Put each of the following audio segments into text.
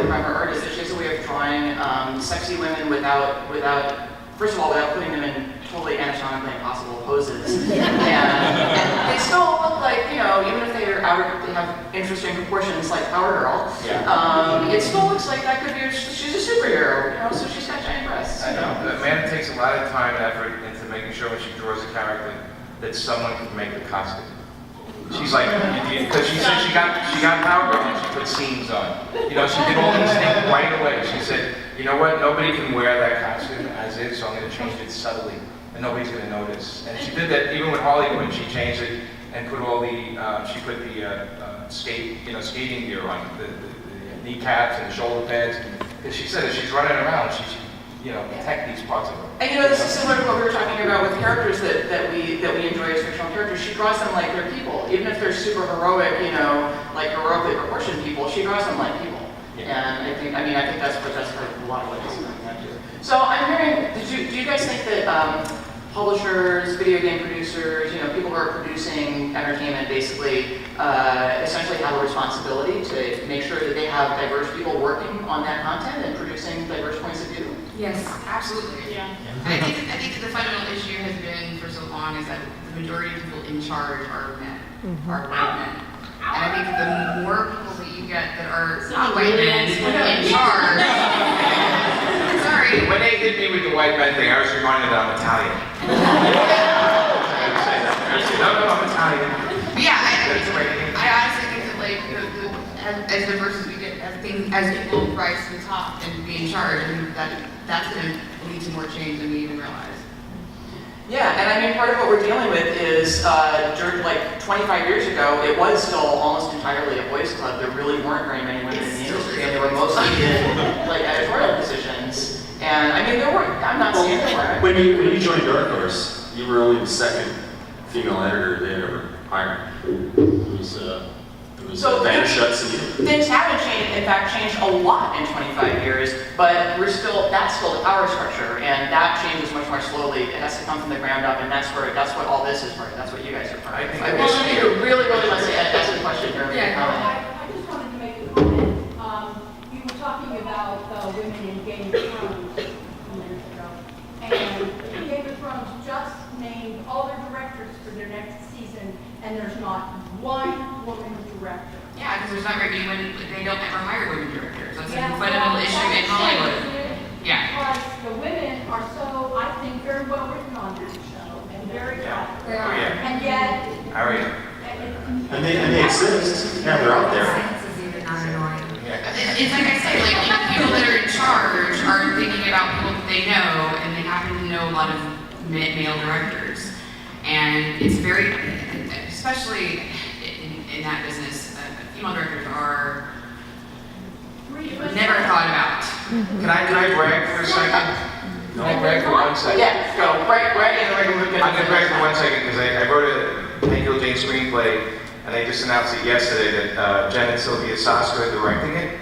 the Primer art is that she has a way of drawing sexy women without, first of all, without putting them in totally anatomically impossible poses. And they still look like, you know, even if they have interesting proportions like Power Girl, it still looks like that could be, she's a superhero, you know, so she's got giant breasts. I know. Amanda takes a lot of time and effort into making sure when she draws a character that someone can make the costume. She's like, because she said she got Power Girl and she put seams on. You know, she did all these things right away. She said, you know what, nobody can wear that costume as is, so I'm going to change it subtly, and nobody's going to notice. And she did that even with Hollywood. She changed it and put all the, she put the skating gear on, the kneecaps and the shoulder pads, because she said if she's running around, she should, you know, protect these parts of her. And you know, this is similar to what we were talking about with characters that we enjoy as fictional characters. She draws them like they're people, even if they're super heroic, you know, like heroically proportioned people. She draws them like people. And I think that's for a lot of what it's doing that too. So I'm hearing, do you guys think that publishers, video game producers, you know, people who are producing entertainment basically essentially have a responsibility to make sure that they have diverse people working on that content and producing diverse points of view? Yes, absolutely. Yeah. I think the fundamental issue has been for so long is that the majority of people in charge are men, are white men. And I think that the more people that you get that are not white men in charge. Sorry. When they hit me with the white men thing, I was reminded that I'm Italian. No, I'm Italian. But yeah, I honestly think that like as diverse as we get, as people rise to the top and be in charge, and that's going to lead to more change than we even realize. Yeah, and I mean, part of what we're dealing with is, like 25 years ago, it was still almost entirely a boys' club. There really weren't very many women in the industry, and they were mostly in like editorial positions. And I mean, I'm not saying there weren't. When you joined Dark Horse, you were only the second female editor they had ever hired. It was So Bennett Shuts and you. Things haven't changed, in fact, changed a lot in 25 years, but that's still the power structure, and that changes much more slowly. It has to come from the ground up, and that's what all this is part of. That's what you guys are part of. I wish you really wants to ask a question here. I just wanted to make a comment. You were talking about women in Game of Thrones a few minutes ago, and Game of Thrones just named all their directors for their next season, and there's not one woman director. Yeah, because there's not very many women, they don't ever hire women directors. That's Yeah, a fundamental issue in Hollywood. Yeah. Because the women are so, I think, very well written on this show, and very clever. They are. And yet, And they exist. Yeah, they're out there. It's like I say, like people that are in charge are thinking about people that they know, and they happen to know a lot of male directors. And it's very, especially in that business, female directors are never thought about. Can I brag for a second? No, brag for 1 second. Yeah, go. Brag and then we're going to move I'm going to brag for 1 second because I wrote a Painkiller Jane screenplay, and they just announced it yesterday that Jen and Sylvia Sasko are directing it,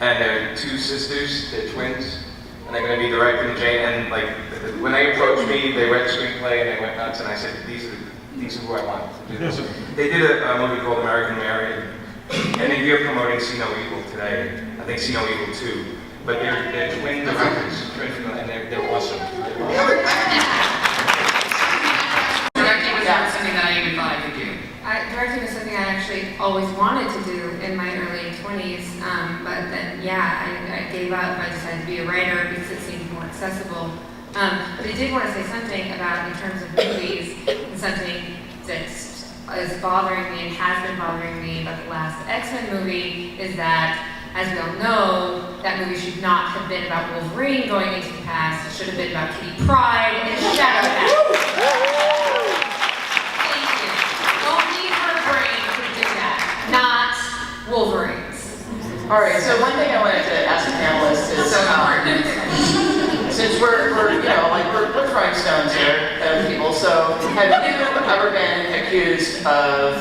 and they're two sisters, they're twins, and they're going to be directing Jane. And like when they approached me, they read the screenplay and they went nuts, and I said, these are who I want to do this. They did a movie called American Mary, and they're promoting See No Evil today. I think See No Evil 2. But they're twin directors, and they're awesome. Directing was not something that I even thought I could do. Directing was something I actually always wanted to do in my early 20s, but then, I gave up. I decided to be a writer because it seemed more accessible. But I did want to say something about, in terms of movies, and something that is bothering me and has been bothering me about the last X-Men movie is that, as we all know, that movie should not have been about Wolverine going into the past. It should have been about Kitty Pryde and Shadowcat. Thank you. Only her brain could do that, not Wolverine's. All right, so one thing I wanted to ask the panelists is, since we're throwing stones here at people, so have you ever been accused of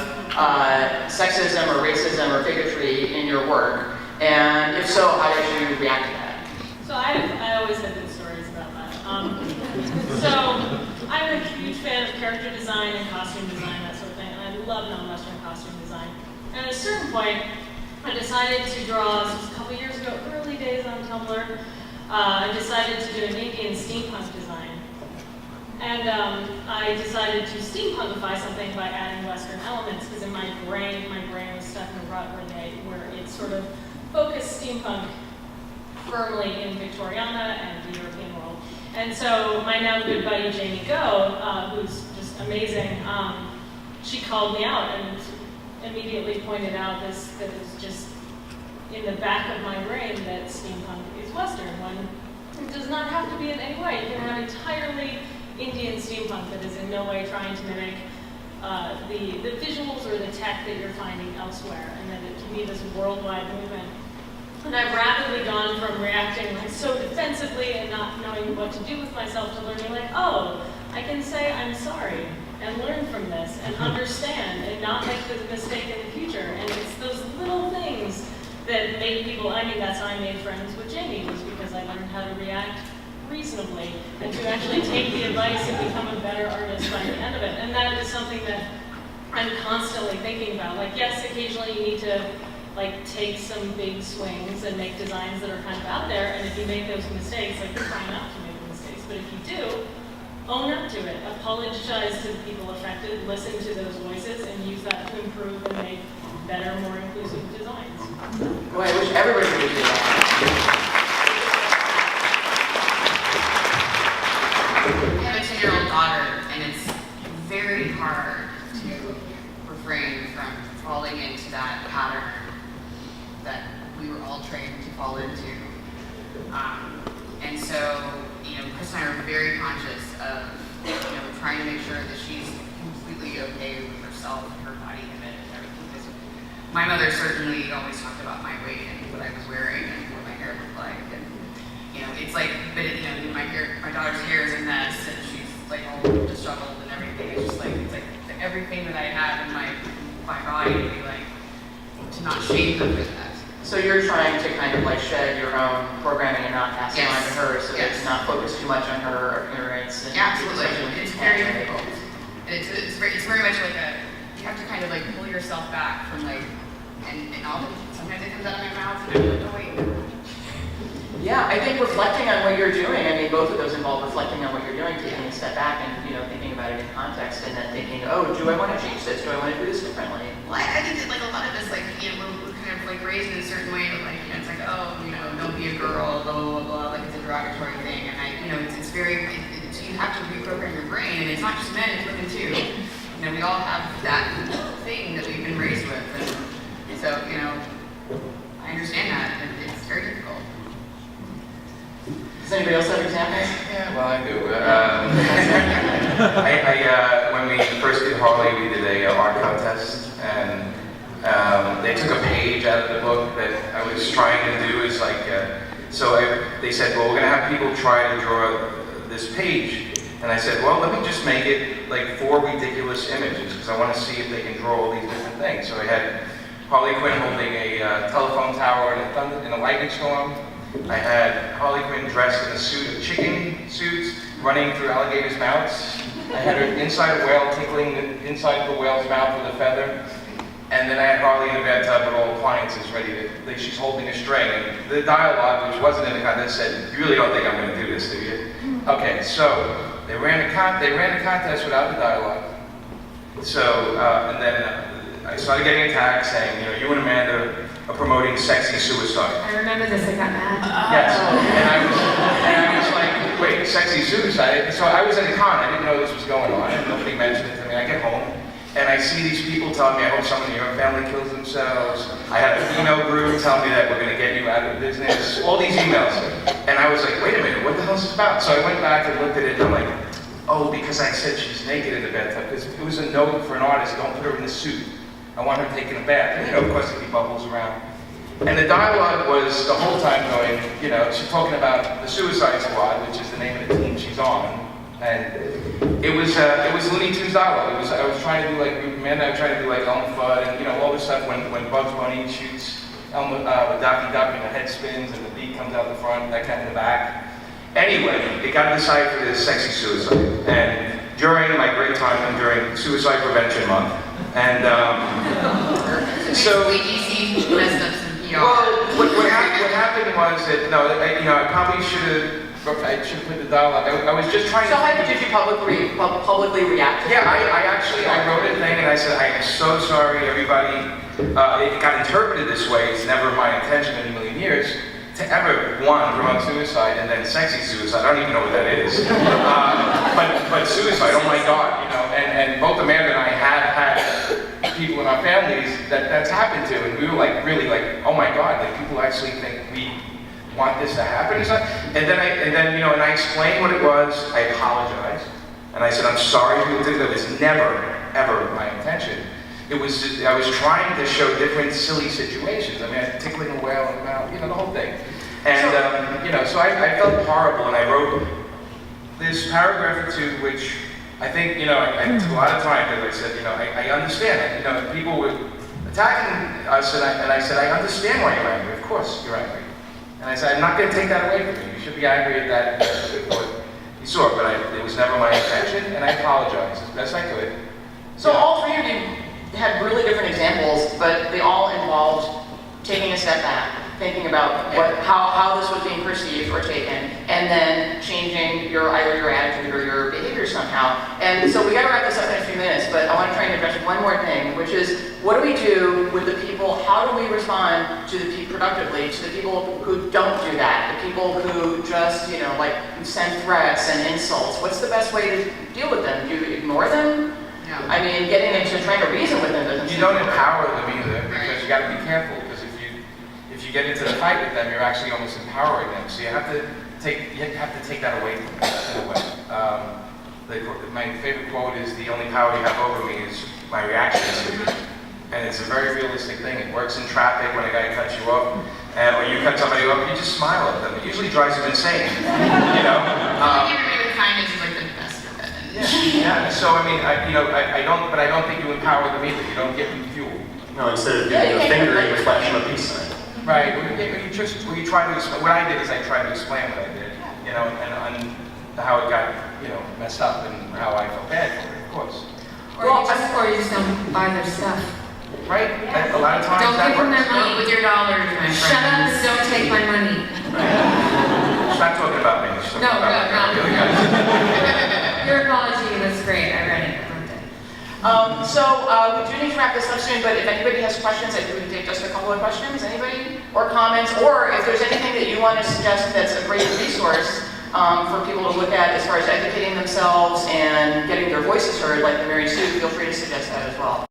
sexism or racism or bigotry in your work? And if so, how did you react to that? So I always have good stories about that. So I'm a huge fan of character design and costume design, that sort of thing, and I love non-Western costume design. And at a certain point, I decided to draw, this was a couple years ago, early days on Tumblr, I decided to do an Indian steampunk design. And I decided to steampunkify something by adding Western elements, because in my brain was stuck in a rut where it sort of focused steampunk firmly in Victoriana and the European world. And so my now good buddy Jamie Go, who's just amazing, she called me out and immediately pointed out that it's just in the back of my brain that steampunk is Western, when it does not have to be in any way. You can have entirely Indian steampunk that is in no way trying to mimic the visuals or the tech that you're finding elsewhere, and that it can be this worldwide movement. And I've rapidly gone from reacting like so defensively and not knowing what to do with myself to learning like, oh, I can say I'm sorry and learn from this and understand and not make the mistake in the future. And it's those little things that make people, I mean, that's how I made friends with Jamie, was because I learned how to react reasonably and to actually take the advice and become a better artist by the end of it. And that is something that I'm constantly thinking about. Like, yes, occasionally you need to like take some big swings and make designs that are kind of out there, and if you make those mistakes, like try not to make the mistakes. But if you do, own up to it, apologize to the people affected, listen to those voices, and use that to improve and make better, more inclusive designs. Boy, I wish everybody would do that. I have a 10-year-old daughter, and it's very hard to refrain from falling into that pattern that we were all trained to fall into. And so, Chris and I are very conscious of, trying to make sure that she's completely okay with herself, her body image, and everything. Because my mother certainly always talked about my weight and what I was wearing and what my hair looked like. And, it's like, but my daughter's hair is a mess, and she's like all disheveled and everything. It's just like, everything that I have in my body to be like, to not shame her for that. So you're trying to kind of like shed your own programming and not pass it on to her, so Yes. it's not focus too much on her appearance. And Absolutely. especially when It's she's very natural. difficult. It's very much like you have to kind of like pull yourself back from like, and sometimes it comes out of my mouth and I'm like, oh wait. Yeah, I think reflecting on what you're doing, I mean, both of those involve reflecting on what you're doing, taking a step back and, thinking about it in context, and then thinking, oh, do I want to change this? Do I want to do this differently? Well, I think that like a lot of us, like, we're kind of like raised in a certain way, but like, it's like, oh, don't be a girl, blah, blah, blah, blah, like it's a derogatory thing. And it's very, you have to reprogram your brain, and it's not just men, it's women too. We all have that thing that we've been raised with. And so, I understand that, and it's very difficult. Does anybody else have examples? Yeah, well, I do. When we first did Harley, we did a art contest, and they took a page out of the book that I was trying to do. It's like, they said, well, we're going to have people try to draw this page. And I said, well, let me just make it like 4 ridiculous images, because I want to see if they can draw all these different things. So I had Harley Quinn holding a telephone tower in a lightning storm. I had Harley Quinn dressed in a suit of chicken suits running through alligators' mouths. I had her inside a whale tickling the inside of the whale's mouth with a feather. And then I had Harley in a bathtub with all appliances ready to, she's holding a string. And the dialogue, which wasn't in the contest, said, you really don't think I'm going to do this, do you? Okay, so they ran the contest without the dialogue. So, and then I started getting attacked saying, you and Amanda are promoting sexy suicide. I remember this, I got mad. Yes, and I was like, wait, sexy suicide? So I was at a con, I didn't know this was going on, and nobody mentioned it to me. I get home, and I see these people telling me, I hope someone in your family kills themselves. I had a female group tell me that we're going to get you out of business. All these emails. And I was like, wait a minute, what the hell is this about? So I went back and looked at it, and I'm like, oh, because I said she's naked in the bathtub. Because it was a note for an artist, don't put her in a suit. I want her taking a bath. And of course, there'd be bubbles around. And the dialogue was the whole time going, she's talking about the Suicide Squad, which is the name of the team she's on. And it was Looney Tunes dialogue. I was trying to do like Amanda, I was trying to do like Elmer Fudd and all this stuff when Bugs Bunny shoots Elmer with Daffy Duck and the head spins and the beat comes out the front, that kind of the back. Anyway, it got decided for this sexy suicide. And during my great time during Suicide Prevention Month. And so DC messed up that, no, I probably should have put the dialogue. I was just trying So to. how did you publicly react to Yeah, that? I wrote a thing and I said, I am so sorry, everybody. It got interpreted this way. It's never my intention in a million years to ever, one, promote suicide and then sexy suicide. I don't even know what that is. But suicide, oh my God, and both Amanda and I have had people in our families that's happened to, and we were like, really like, oh my God, like people actually think we want this to happen. And then I explained what it was. I apologized, and I said, I'm sorry people did that. It was never, ever my intention. It was just, I was trying to show different silly situations. I mean, tickling a whale in the mouth, the whole thing. And so I felt horrible, and I wrote this paragraph or two, which I think, I took a lot of time because I said, I understand it. People were attacking us, and I said, I understand why you're angry. Of course you're angry. And I said, I'm not going to take that away from you. You should be angry at that, what you saw, but it was never my intention, and I apologized as best I could. So all three of you had really different examples, but they all involved taking a step back, thinking about how this was being perceived or taken, and then changing either your attitude or your behavior somehow. And so we got to wrap this up in a few minutes, but I want to try and address one more thing, which is, what do we do with the people? How do we respond to the productively to the people who don't do that? The people who just send threats and insults. What's the best way to deal with them? Do you ignore them? No. I mean, getting into trying to reason with them doesn't. You don't empower them either, because you got to be careful. Because if you get into the fight with them, you're actually almost empowering them. So you have to take that away from them in a way. My favorite quote is, "The only power you have over me is my reactions." And it's a very realistic thing. It works in traffic when a guy cuts you off, and when you cut somebody off, you just smile at them. It usually drives them insane. Giving me with kindness is like the best revenge. Yeah. So I mean, I don't think you empower them either. You don't give them fuel. No, instead of giving a finger, you flash them a peace sign. Right. When you try to explain, what I did is I tried to explain what I did, and how it got, messed up and how I felt bad for it, of course. Or you just don't buy their stuff. Right? A lot of times Don't that give them works. their money. Vote with your dollars, my friends. Shut up and don't take my money. She's not talking about me. She's talking about the other guys. Your apology was great. I read it. I loved it. We do need to wrap this up soon, but if anybody has questions, I think we can take just a couple of questions. Anybody? Or comments? Or if there's anything that you want to suggest that's a great resource for people to look at as far as educating themselves and getting their voices heard, like the Mary Sue, feel free to suggest that as well.